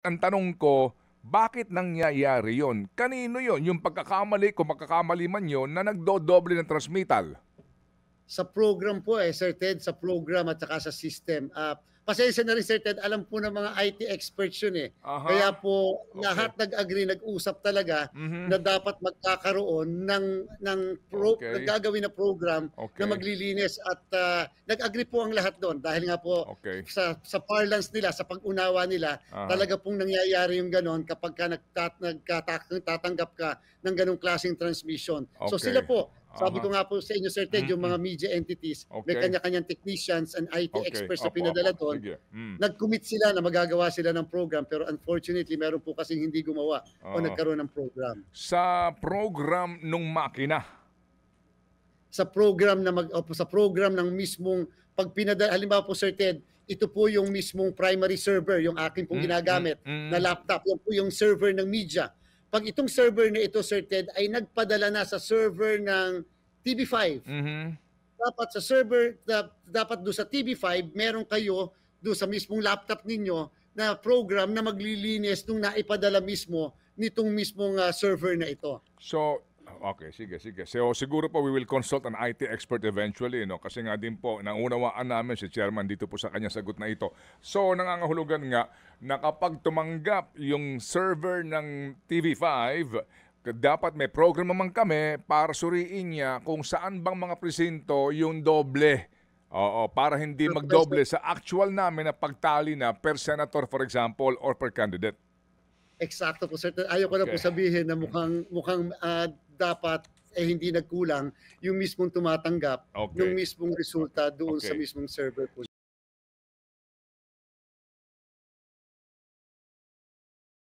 Ang tanong ko, bakit nangyayari yon? Kanino yon? Yung pagkakamali, kung magkakamali man yon, na nagdodoble ng transmittal? Sa program po, Sir Ted, sa program at saka sa system. Pasensya na rin, Sir Ted, alam po ng mga IT experts yun, eh. Kaya Aha, po okey. lahat nag-agree, nag-usap talaga Mhm, na dapat magkakaroon ng okey, gagawin na program na okey, maglilinis at, nag-agree po ang lahat do'n dahil nga po okey. sa parlance nila, sa pag-unawa nila, Aha, talaga pong nangyayari yung gano'n kapagka nagtatanggap ka ng gano'ng klaseng transmission. So sila okey. po, sabi Aha, ko nga po sa inyo, Sir Ted, yung mm, mga media entities, may okey, kanya-kanyang technicians and IT okey. experts na Opo, opo, pinadala doon. sige, Nag-commit sila na magagawa sila ng program pero unfortunately meron po kasing hindi gumawa o oo. nagkaroon ng program. Sa program nung makina. Sa program na sa program ng mismong 'pag halimbawa po, Sir Ted, ito po yung mismong primary server, yung akin pong ginagamit na Mm. laptop, yan po yung server ng media. 'Pag itong server na ito, Sir Ted, ay nagpadala na sa server ng TV5, Mhm. dapat sa server dapat do sa TV5 meron kayo do sa mismong laptop ninyo na program na maglilinis nung naipadala mismo nitong mismong, server na ito. So, okay, sige, sige. So, siguro po we will consult an IT expert eventually, no? Kasi nga din po, naunawaan namin si Chairman dito po sa kanyang sagot na ito. So, nangangahulugan nga na kapag tumanggap yung server ng TV5, dapat may program naman kami para suriin niya kung saan bang mga presinto yung doble. Oo, para hindi magdoble sa actual namin na pagtali na per senator, for example, or per candidate. Eksakto po, sir. Ayaw ko na po Okay. sabihin na mukhang, dapat, hindi nagkulang yung mismong tumatanggap nung Okay. mismong resulta doon sa Okay. mismong server po.